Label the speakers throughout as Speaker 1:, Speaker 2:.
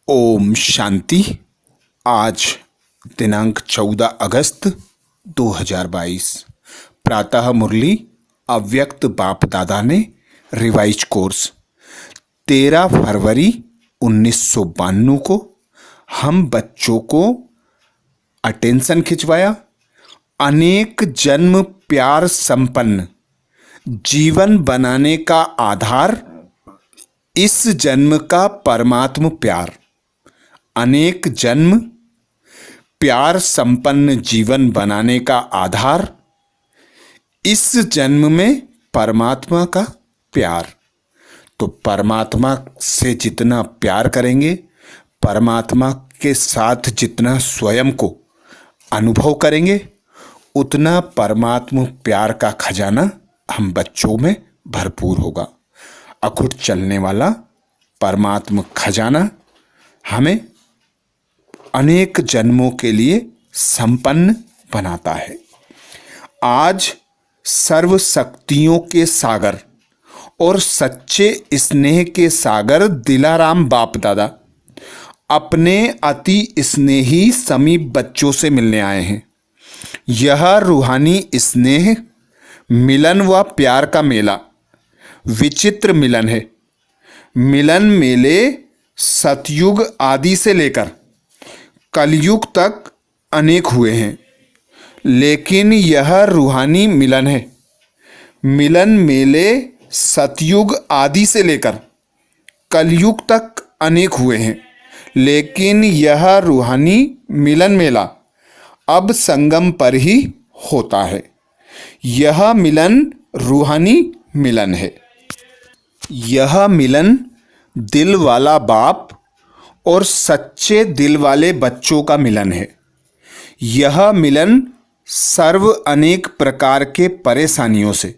Speaker 1: ओम शांति। आज दिनांक 14 अगस्त 2022 प्रातः मुरली अव्यक्त बाप दादा ने रिवाइज कोर्स 13 फरवरी 1992 को हम बच्चों को अटेंशन खिंचवाया। अनेक जन्म प्यार संपन्न जीवन बनाने का आधार इस जन्म का परमात्म प्यार। अनेक जन्म प्यार संपन्न जीवन बनाने का आधार इस जन्म में परमात्मा का प्यार। तो परमात्मा से जितना प्यार करेंगे, परमात्मा के साथ जितना स्वयं को अनुभव करेंगे, उतना परमात्मा प्यार का खजाना हम बच्चों में भरपूर होगा। अखुट चलने वाला परमात्मा खजाना हमें अनेक जन्मों के लिए संपन्न बनाता है। आज सर्व शक्तियों के सागर और सच्चे स्नेह के सागर दिलाराम बाप दादा अपने अति स्नेही समीप बच्चों से मिलने आए हैं। यह रूहानी स्नेह मिलन व प्यार का मेला विचित्र मिलन है। मिलन मेले सतयुग आदि से लेकर कलयुग तक अनेक हुए हैं, लेकिन यह रूहानी मिलन है। मिलन मेले सतयुग आदि से लेकर कलयुग तक अनेक हुए हैं, लेकिन यह रूहानी मिलन मेला अब संगम पर ही होता है। यह मिलन रूहानी मिलन है। यह मिलन दिल वाला बाप और सच्चे दिल वाले बच्चों का मिलन है। यह मिलन सर्व अनेक प्रकार के परेशानियों से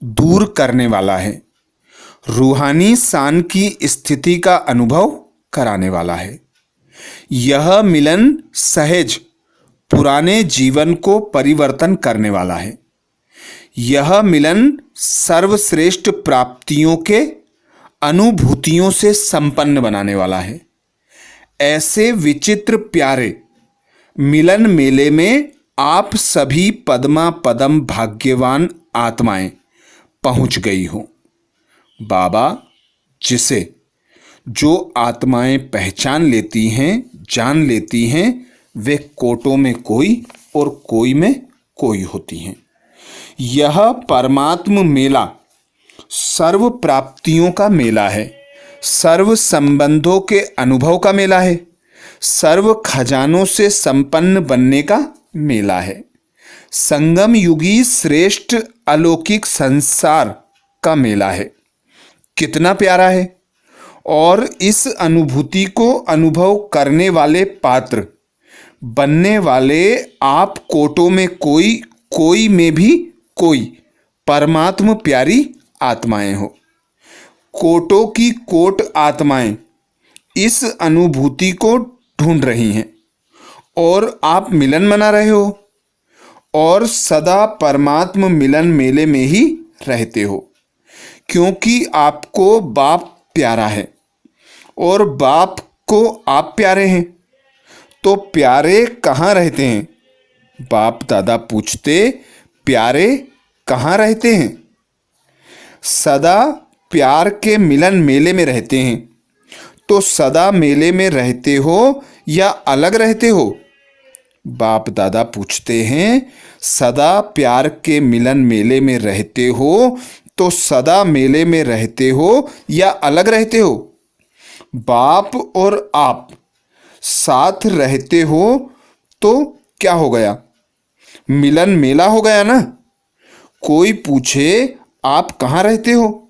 Speaker 1: दूर करने वाला है। रूहानी शान की स्थिति का अनुभव कराने वाला है। यह मिलन सहज पुराने जीवन को परिवर्तन करने वाला है। यह मिलन सर्वश्रेष्ठ प्राप्तियों के अनुभूतियों से संपन्न बनाने वाला है। ऐसे विचित्र प्यारे मिलन मेले में आप सभी पद्मा पदम भाग्यवान आत्माएं पहुंच गई हो। बाबा जिसे जो आत्माएं पहचान लेती हैं, जान लेती हैं, वे कोटों में कोई और कोई में कोई होती हैं। यह परमात्म मेला सर्व प्राप्तियों का मेला है। सर्व संबंधों के अनुभव का मेला है। सर्व खजानों से संपन्न बनने का मेला है। संगम युगी श्रेष्ठ अलौकिक संसार का मेला है। कितना प्यारा है। और इस अनुभूति को अनुभव करने वाले पात्र बनने वाले आप कोटों में कोई, कोई में भी कोई परमात्म प्यारी आत्माएं हो। कोटों की कोट आत्माएं इस अनुभूति को ढूंढ रही हैं और आप मिलन मना रहे हो और सदा परमात्म मिलन मेले में ही रहते हो, क्योंकि आपको बाप प्यारा है और बाप को आप प्यारे हैं। तो प्यारे कहाँ रहते हैं? बाप दादा पूछते, प्यारे कहाँ रहते हैं? सदा प्यार के मिलन मेले में रहते हैं। तो सदा मेले में रहते हो या अलग रहते हो? बाप दादा पूछते हैं, सदा प्यार के मिलन मेले में रहते हो तो सदा मेले में रहते हो या अलग रहते हो? बाप और आप साथ रहते हो तो क्या हो गया? मिलन मेला हो गया ना। कोई पूछे आप कहाँ रहते हो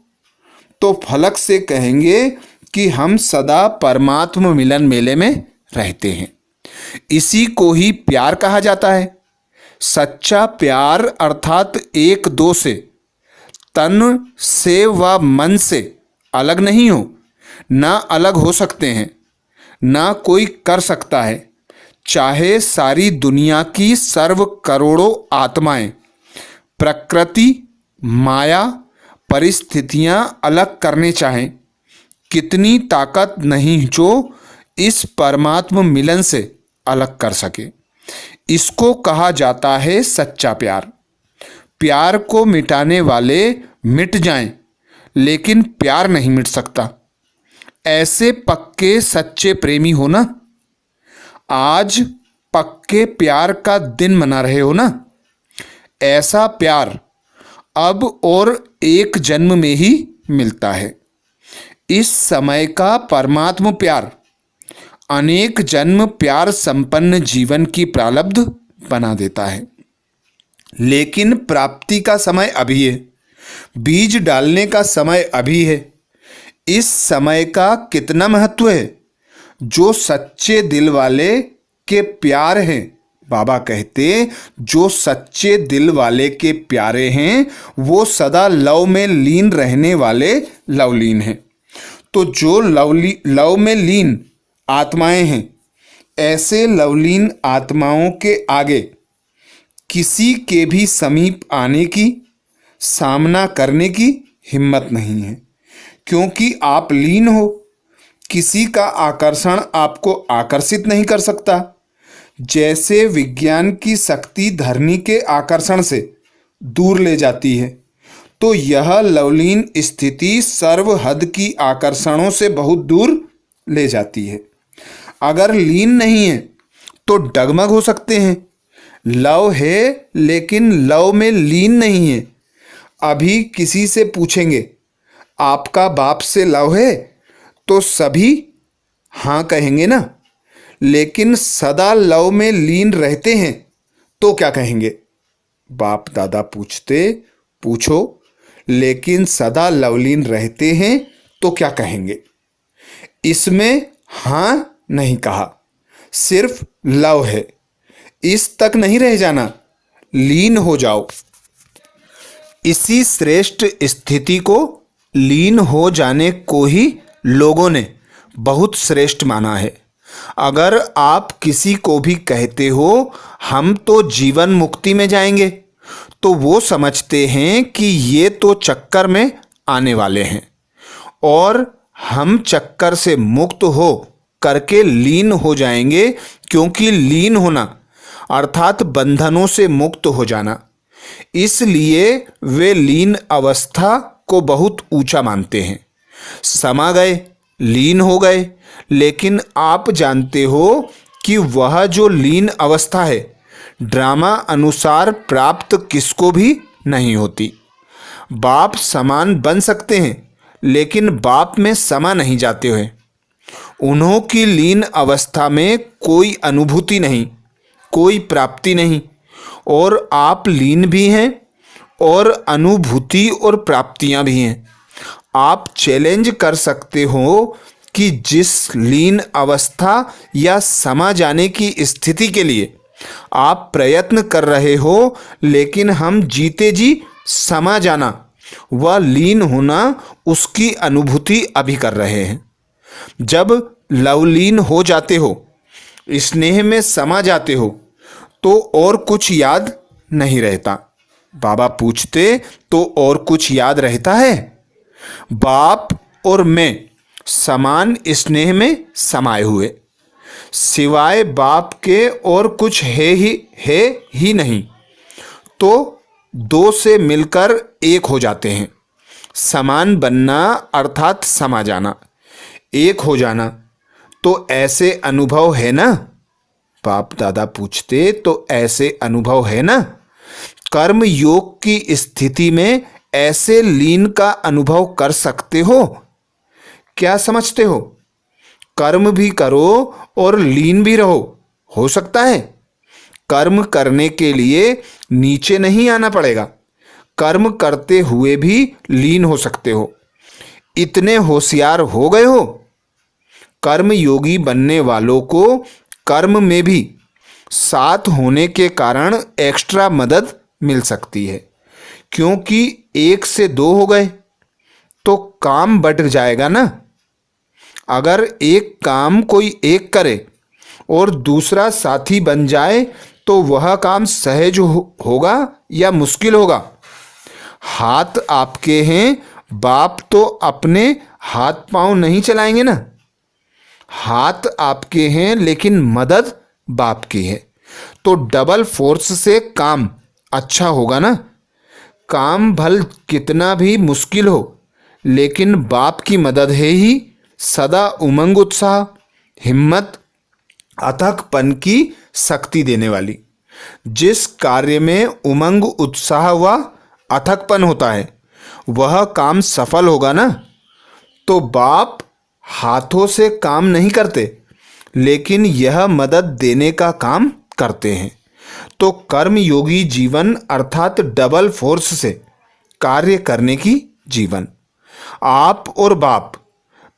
Speaker 1: तो फलक से कहेंगे कि हम सदा परमात्म मिलन मेले में रहते हैं। इसी को ही प्यार कहा जाता है। सच्चा प्यार अर्थात एक दो से, तन से व मन से अलग नहीं हो, ना अलग हो सकते हैं, ना कोई कर सकता है। चाहे सारी दुनिया की सर्व करोड़ों आत्माएं प्रकृति, माया, परिस्थितियां अलग करने चाहें, कितनी ताकत नहीं जो इस परमात्म मिलन से अलग कर सके। इसको कहा जाता है सच्चा प्यार। प्यार को मिटाने वाले मिट जाएं, लेकिन प्यार नहीं मिट सकता। ऐसे पक्के सच्चे प्रेमी हो ना। आज पक्के प्यार का दिन मना रहे हो ना। ऐसा प्यार अब और एक जन्म में ही मिलता है। इस समय का परमात्म प्यार अनेक जन्म प्यार संपन्न जीवन की प्रारब्ध बना देता है। लेकिन प्राप्ति का समय अभी है, बीज डालने का समय अभी है। इस समय का कितना महत्व है। जो सच्चे दिल वाले के प्यार हैं, बाबा कहते जो सच्चे दिल वाले के प्यारे हैं वो सदा लव में लीन रहने वाले लवलीन हैं। तो जो लव में लीन आत्माएं हैं, ऐसे लवलीन आत्माओं के आगे किसी के भी समीप आने की, सामना करने की हिम्मत नहीं है, क्योंकि आप लीन हो। किसी का आकर्षण आपको आकर्षित नहीं कर सकता। जैसे विज्ञान की शक्ति धरनी के आकर्षण से दूर ले जाती है, तो यह लवलीन स्थिति सर्वहद की आकर्षणों से बहुत दूर ले जाती है। अगर लीन नहीं है तो डगमग हो सकते हैं। लव है लेकिन लव में लीन नहीं है। अभी किसी से पूछेंगे आपका बाप से लव है, तो सभी हाँ कहेंगे ना। लेकिन सदा लव में लीन रहते हैं तो क्या कहेंगे। बाप दादा पूछते, पूछो लेकिन सदा लवलीन रहते हैं तो क्या कहेंगे। इसमें हाँ नहीं कहा, सिर्फ लव है। इस तक नहीं रह जाना, लीन हो जाओ। इसी श्रेष्ठ स्थिति को, लीन हो जाने को ही लोगों ने बहुत श्रेष्ठ माना है। अगर आप किसी को भी कहते हो हम तो जीवन मुक्ति में जाएंगे, तो वो समझते हैं कि ये तो चक्कर में आने वाले हैं और हम चक्कर से मुक्त हो करके लीन हो जाएंगे। क्योंकि लीन होना अर्थात बंधनों से मुक्त हो जाना, इसलिए वे लीन अवस्था को बहुत ऊंचा मानते हैं। समा गए, लीन हो गए, लेकिन आप जानते हो कि वह जो लीन अवस्था है ड्रामा अनुसार प्राप्त किसको भी नहीं होती। बाप समान बन सकते हैं, लेकिन बाप में समा नहीं जाते हैं। उन्हों की लीन अवस्था में कोई अनुभूति नहीं, कोई प्राप्ति नहीं, और आप लीन भी हैं और अनुभूति और प्राप्तियां भी हैं। आप चैलेंज कर सकते हो कि जिस लीन अवस्था या समा जाने की स्थिति के लिए आप प्रयत्न कर रहे हो, लेकिन हम जीते जी समा जाना, वह लीन होना, उसकी अनुभूति अभी कर रहे हैं। जब लवलीन हो जाते हो, स्नेह में समा जाते हो, तो और कुछ याद नहीं रहता। बाबा पूछते तो और कुछ याद रहता है। बाप और मैं समान स्नेह में समाये हुए, सिवाय बाप के और कुछ है ही नहीं, तो दो से मिलकर एक हो जाते हैं। समान बनना अर्थात समा जाना, एक हो जाना। तो ऐसे अनुभव है ना। बाप दादा पूछते तो ऐसे अनुभव है ना। कर्म योग की स्थिति में ऐसे लीन का अनुभव कर सकते हो। क्या समझते हो। कर्म भी करो और लीन भी रहो, हो सकता है। कर्म करने के लिए नीचे नहीं आना पड़ेगा, कर्म करते हुए भी लीन हो सकते हो। इतने होशियार हो गए हो। कर्म योगी बनने वालों को कर्म में भी साथ होने के कारण एक्स्ट्रा मदद मिल सकती है, क्योंकि एक से दो हो गए तो काम बट जाएगा ना। अगर एक काम कोई एक करे और दूसरा साथी बन जाए तो वह काम सहज होगा या मुश्किल होगा। हाथ आपके हैं, बाप तो अपने हाथ पांव नहीं चलाएंगे ना। हाथ आपके हैं लेकिन मदद बाप की है, तो डबल फोर्स से काम अच्छा होगा ना। काम भल कितना भी मुश्किल हो, लेकिन बाप की मदद है ही सदा उमंग उत्साह हिम्मत अथकपन की शक्ति देने वाली। जिस कार्य में उमंग उत्साह व अथकपन होता है वह काम सफल होगा ना। तो बाप हाथों से काम नहीं करते, लेकिन यह मदद देने का काम करते हैं। तो कर्म योगी जीवन अर्थात डबल फोर्स से कार्य करने की जीवन। आप और बाप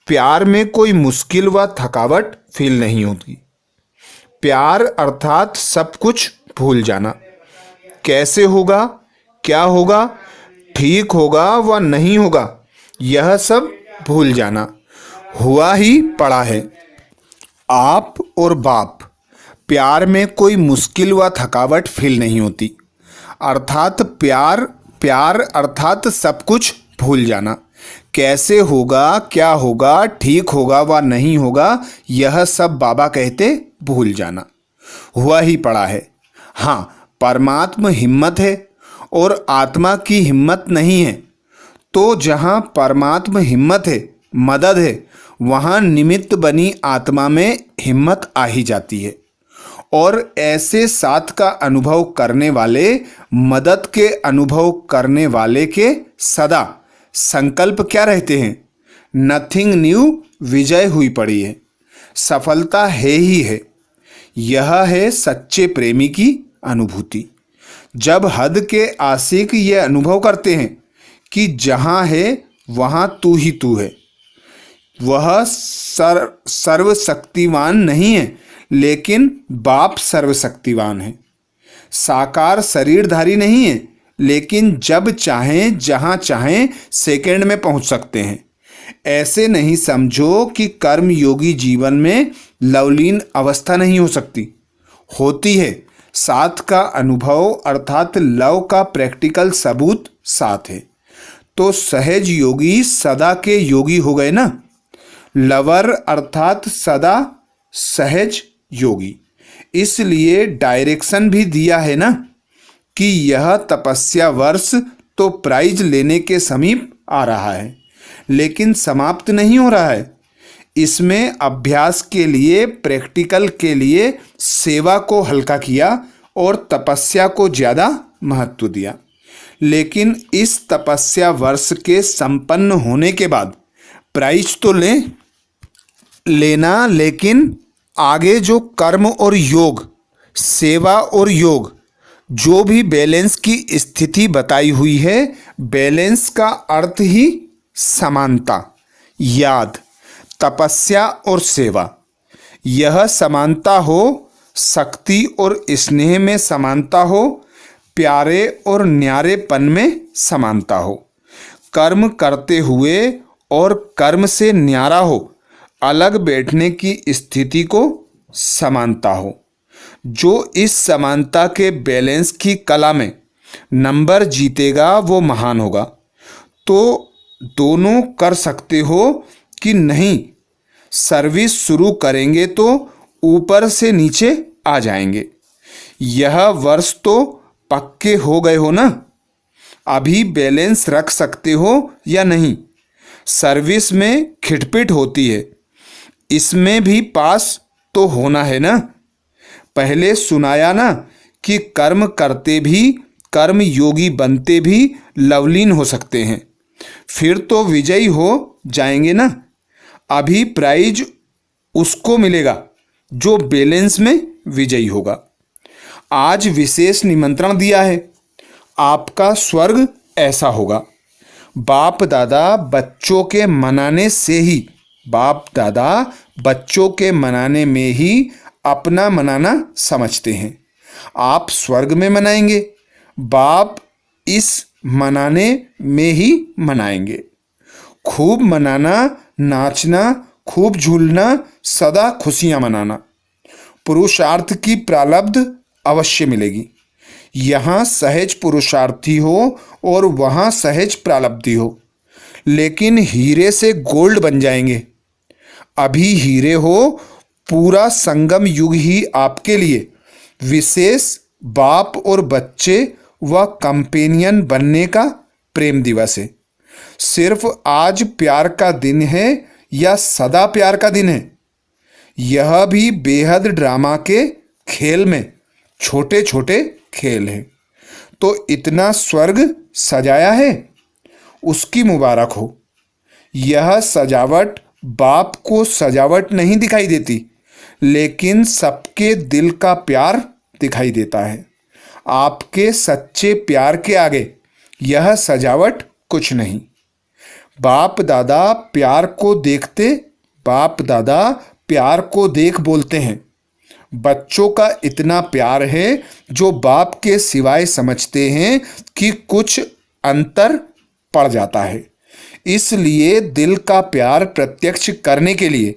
Speaker 1: प्यार में कोई मुश्किल व थकावट फील नहीं होती। प्यार अर्थात सब कुछ भूल जाना। कैसे होगा, क्या होगा, ठीक होगा व नहीं होगा, यह सब भूल जाना। हुआ ही पड़ा है। आप और बाप प्यार में कोई मुश्किल व थकावट फील नहीं होती। अर्थात प्यार अर्थात सब कुछ भूल जाना। कैसे होगा, क्या होगा, ठीक होगा व नहीं होगा, यह सब बाबा कहते भूल जाना। हुआ ही पड़ा है। हाँ, परमात्मा हिम्मत है और आत्मा की हिम्मत नहीं है। तो जहाँ परमात्मा हिम्मत है, मदद है, वहाँ निमित्त बनी आत्मा में हिम्मत आ ही जाती है। और ऐसे साथ का अनुभव करने वाले, मदद के अनुभव करने वाले के सदा संकल्प क्या रहते हैं? नथिंग न्यू, विजय हुई पड़ी है, सफलता है ही है। यह है सच्चे प्रेमी की अनुभूति। जब हद के आशिक ये अनुभव करते हैं कि जहाँ है वहाँ तू ही तू है। वह सर्वशक्तिवान नहीं है, लेकिन बाप सर्वशक्तिवान है। साकार शरीरधारी नहीं है, लेकिन जब चाहें जहाँ चाहें सेकंड में पहुँच सकते हैं। ऐसे नहीं समझो कि कर्म योगी जीवन में लवलीन अवस्था नहीं हो सकती। होती है। साथ का अनुभव अर्थात लव का प्रैक्टिकल सबूत साथ है। तो सहज योगी सदा के योगी हो गए ना। लवर अर्थात सदा सहज योगी। इसलिए डायरेक्शन भी दिया है ना कि यह तपस्या वर्ष तो प्राइज लेने के समीप आ रहा है, लेकिन समाप्त नहीं हो रहा है। इसमें अभ्यास के लिए, प्रैक्टिकल के लिए सेवा को हल्का किया और तपस्या को ज़्यादा महत्व दिया। लेकिन इस तपस्या वर्ष के संपन्न होने के बाद प्राइज तो लेना, लेकिन आगे जो कर्म और योग, सेवा और योग, जो भी बैलेंस की स्थिति बताई हुई है, बैलेंस का अर्थ ही समानता, याद, तपस्या और सेवा। यह समानता हो, शक्ति और स्नेह में समानता हो, प्यारे और न्यारेपन में समानता हो, कर्म करते हुए और कर्म से न्यारा हो, अलग बैठने की स्थिति को समानता हो। जो इस समानता के बैलेंस की कला में नंबर जीतेगा वो महान होगा। तो दोनों कर सकते हो कि नहीं, सर्विस शुरू करेंगे तो ऊपर से नीचे आ जाएंगे। यह वर्ष तो पक्के हो गए हो ना। अभी बैलेंस रख सकते हो या नहीं। सर्विस में खिटपिट होती है, इसमें भी पास तो होना है ना। पहले सुनाया ना कि कर्म करते भी, कर्म योगी बनते भी लवलीन हो सकते हैं, फिर तो विजयी हो जाएंगे ना। अभी प्राइज उसको मिलेगा जो बैलेंस में विजयी होगा। आज विशेष निमंत्रण दिया है, आपका स्वर्ग ऐसा होगा। बाप दादा बच्चों के मनाने से ही, बाप दादा बच्चों के मनाने में ही अपना मनाना समझते हैं। आप स्वर्ग में मनाएंगे, बाप इस मनाने में ही मनाएंगे। खूब मनाना, नाचना, खूब झूलना, सदा खुशियां मनाना। पुरुषार्थ की प्रारब्ध अवश्य मिलेगी। यहाँ सहज पुरुषार्थी हो और वहाँ सहज प्रारब्धि हो, लेकिन हीरे से गोल्ड बन जाएंगे। अभी हीरे हो, पूरा संगम युग ही आपके लिए विशेष बाप और बच्चे व कंपेनियन बनने का प्रेम दिवस है। सिर्फ आज प्यार का दिन है या सदा प्यार का दिन है, यह भी बेहद ड्रामा के खेल में छोटे छोटे खेल हैं। तो इतना स्वर्ग सजाया है, उसकी मुबारक हो। यह सजावट बाप को सजावट नहीं दिखाई देती, लेकिन सबके दिल का प्यार दिखाई देता है। आपके सच्चे प्यार के आगे यह सजावट कुछ नहीं। बाप दादा प्यार को देखते, बाप दादा प्यार को देख बोलते हैं। बच्चों का इतना प्यार है जो बाप के सिवाय समझते हैं कि कुछ अंतर पड़ जाता है। इसलिए दिल का प्यार प्रत्यक्ष करने के लिए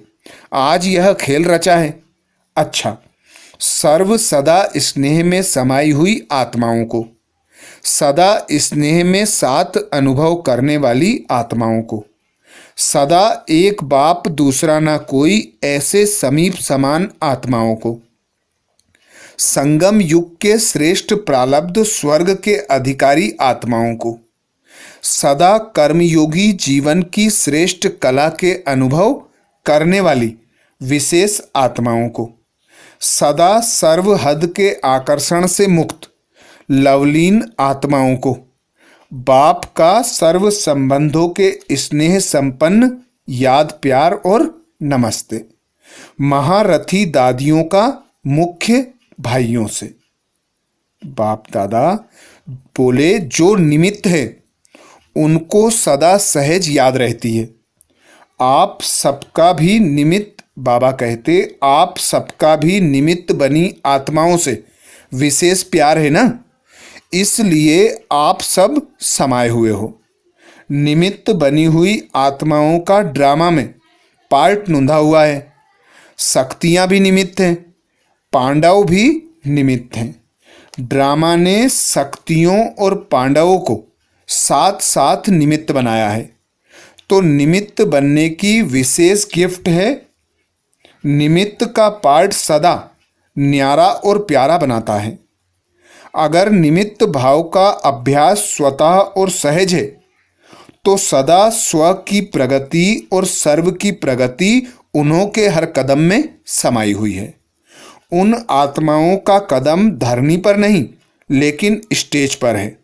Speaker 1: आज यह खेल रचा है। अच्छा, सर्व सदा स्नेह में समाई हुई आत्माओं को, सदा स्नेह में साथ अनुभव करने वाली आत्माओं को, सदा एक बाप दूसरा ना कोई ऐसे समीप समान आत्माओं को, संगम युग के श्रेष्ठ प्रालब्ध स्वर्ग के अधिकारी आत्माओं को, सदा कर्मयोगी जीवन की श्रेष्ठ कला के अनुभव करने वाली विशेष आत्माओं को, सदा सर्व हद के आकर्षण से मुक्त लवलीन आत्माओं को, बाप का सर्व संबंधों के स्नेह संपन्न याद प्यार और नमस्ते, महारथी दादियों का मुख्य भाइयों से। बाप दादा बोले जो निमित्त है उनको सदा सहज याद रहती है। आप सबका भी निमित्त, बाबा कहते, आप सबका भी निमित्त बनी आत्माओं से विशेष प्यार है ना, इसलिए आप सब समाये हुए हो। निमित्त बनी हुई आत्माओं का ड्रामा में पार्ट नूंधा हुआ है। शक्तियाँ भी निमित्त हैं, पांडव भी निमित्त हैं। ड्रामा ने शक्तियों और पांडवों को साथ साथ निमित्त बनाया है। तो निमित्त बनने की विशेष गिफ्ट है। निमित्त का पार्ट सदा न्यारा और प्यारा बनाता है। अगर निमित्त भाव का अभ्यास स्वतः और सहज है तो सदा स्व की प्रगति और सर्व की प्रगति उन्हों के हर कदम में समाई हुई है। उन आत्माओं का कदम धरनी पर नहीं लेकिन स्टेज पर है।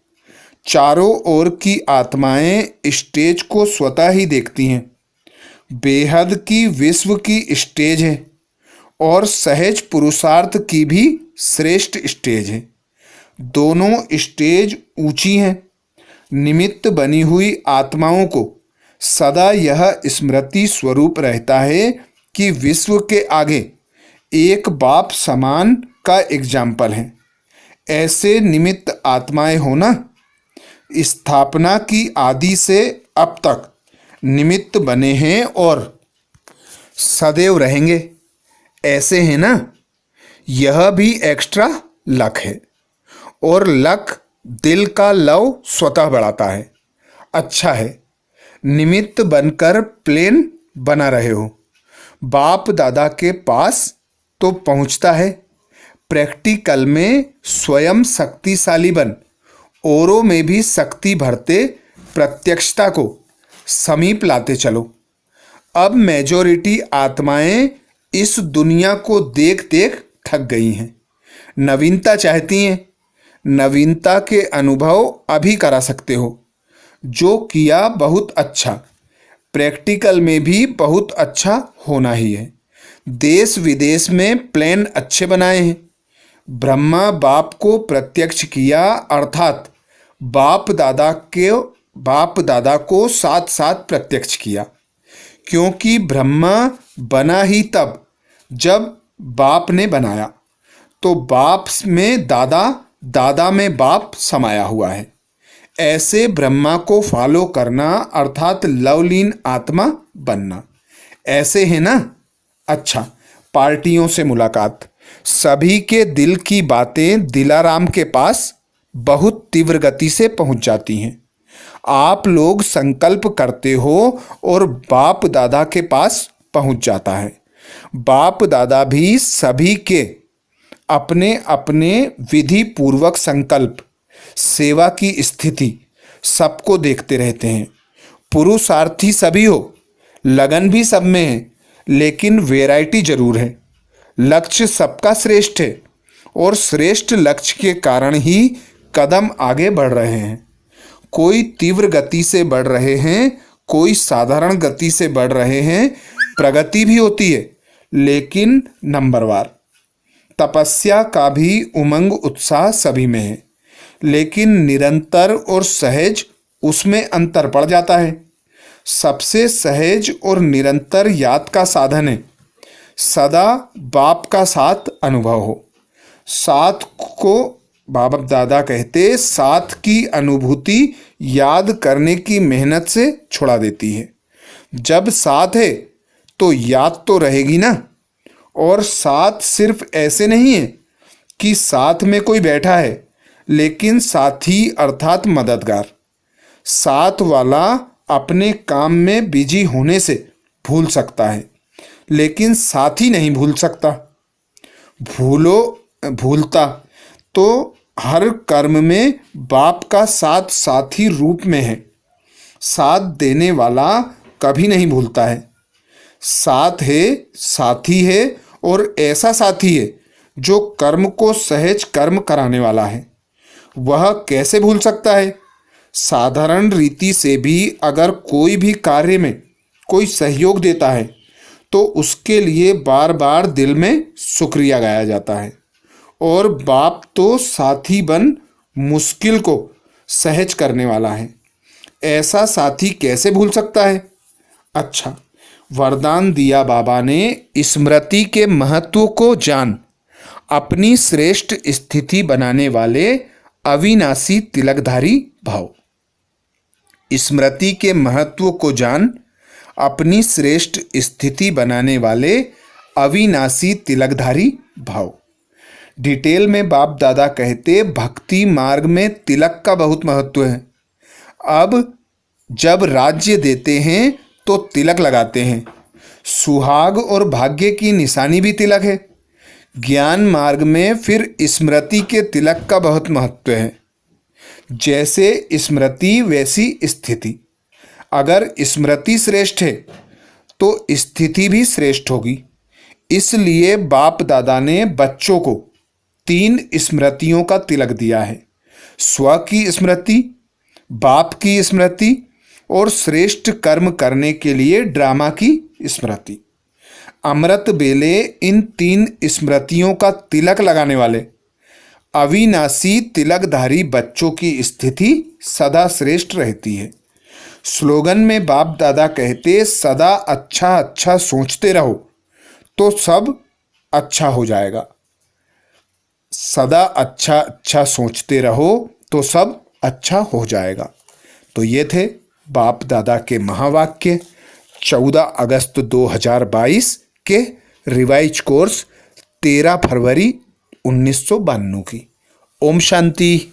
Speaker 1: चारों ओर की आत्माएं स्टेज को स्वतः ही देखती हैं। बेहद की विश्व की स्टेज है और सहज पुरुषार्थ की भी श्रेष्ठ स्टेज है। दोनों स्टेज ऊंची हैं। निमित्त बनी हुई आत्माओं को सदा यह स्मृति स्वरूप रहता है कि विश्व के आगे एक बाप समान का एग्जाम्पल है। ऐसे निमित्त आत्माएं होना स्थापना की आदि से अब तक निमित्त बने हैं और सदैव रहेंगे। ऐसे हैं ना, यह भी एक्स्ट्रा लक है और लक दिल का लव स्वतः बढ़ाता है। अच्छा है, निमित्त बनकर प्लेन बना रहे हो। बाप दादा के पास तो पहुंचता है, प्रैक्टिकल में स्वयं शक्तिशाली बन औरों में भी शक्ति भरते प्रत्यक्षता को समीप लाते चलो। अब मेजॉरिटी आत्माएं इस दुनिया को देख देख थक गई हैं, नवीनता चाहती हैं। नवीनता के अनुभव अभी करा सकते हो। जो किया बहुत अच्छा, प्रैक्टिकल में भी बहुत अच्छा होना ही है। देश विदेश में प्लान अच्छे बनाए हैं। ब्रह्मा बाप को प्रत्यक्ष किया, अर्थात बाप दादा को साथ साथ प्रत्यक्ष किया, क्योंकि ब्रह्मा बना ही तब जब बाप ने बनाया। तो बाप में दादा, दादा में बाप समाया हुआ है। ऐसे ब्रह्मा को फॉलो करना अर्थात लवलीन आत्मा बनना। ऐसे है ना। अच्छा, पार्टियों से मुलाकात। सभी के दिल की बातें दिलाराम के पास बहुत तीव्र गति से पहुंच जाती हैं। आप लोग संकल्प करते हो और बाप दादा के पास पहुंच जाता है। बाप दादा भी सभी के अपने अपने विधि पूर्वक संकल्प, सेवा की स्थिति सबको देखते रहते हैं। पुरुषार्थी सभी हो, लगन भी सब में है, लेकिन वैरायटी जरूर है। लक्ष्य सबका श्रेष्ठ है और श्रेष्ठ लक्ष्य के कारण ही कदम आगे बढ़ रहे हैं। कोई तीव्र गति से बढ़ रहे हैं, कोई साधारण गति से बढ़ रहे हैं। प्रगति भी होती है, लेकिन नंबरवार। तपस्या का भी उमंग उत्साह सभी में है, लेकिन निरंतर और सहज उसमें अंतर पड़ जाता है। सबसे सहज और निरंतर याद का साधन है सदा बाप का साथ अनुभव हो। साथ को बाप दादा कहते, साथ की अनुभूति याद करने की मेहनत से छुड़ा देती है। जब साथ है तो याद तो रहेगी ना। और साथ सिर्फ ऐसे नहीं है कि साथ में कोई बैठा है, लेकिन साथी अर्थात मददगार। साथ वाला अपने काम में बिजी होने से भूल सकता है, लेकिन साथी नहीं भूल सकता। भूलता तो हर कर्म में बाप का साथ साथी रूप में है। साथ देने वाला कभी नहीं भूलता है। साथ है, साथी है, और ऐसा साथी है जो कर्म को सहज कर्म कराने वाला है। वह कैसे भूल सकता है? साधारण रीति से भी अगर कोई भी कार्य में कोई सहयोग देता है तो उसके लिए बार बार दिल में शुक्रिया गाया जाता है। और बाप तो साथी बन मुश्किल को सहज करने वाला है। ऐसा साथी कैसे भूल सकता है? अच्छा, वरदान दिया बाबा ने, स्मृति के महत्व को जान, अपनी श्रेष्ठ स्थिति बनाने वाले अविनाशी तिलकधारी भाव। स्मृति के महत्व को जान, अपनी श्रेष्ठ स्थिति बनाने वाले अविनाशी तिलकधारी भाव। डिटेल में बाप दादा कहते, भक्ति मार्ग में तिलक का बहुत महत्व है। अब जब राज्य देते हैं तो तिलक लगाते हैं। सुहाग और भाग्य की निशानी भी तिलक है। ज्ञान मार्ग में फिर स्मृति के तिलक का बहुत महत्व है। जैसे स्मृति वैसी स्थिति। अगर स्मृति श्रेष्ठ है तो स्थिति भी श्रेष्ठ होगी। इसलिए बाप दादा ने बच्चों को 3 स्मृतियों का तिलक दिया है। स्व की स्मृति, बाप की स्मृति और श्रेष्ठ कर्म करने के लिए ड्रामा की स्मृति। अमृत बेले इन 3 स्मृतियों का तिलक लगाने वाले अविनाशी तिलकधारी बच्चों की स्थिति सदा श्रेष्ठ रहती है। स्लोगन में बाप दादा कहते, सदा अच्छा अच्छा सोचते रहो तो सब अच्छा हो जाएगा। सदा अच्छा अच्छा सोचते रहो तो सब अच्छा हो जाएगा। तो ये थे बाप दादा के महावाक्य 14 अगस्त 2022 के रिवाइज कोर्स 13 फरवरी 1992 की। ओम शांति।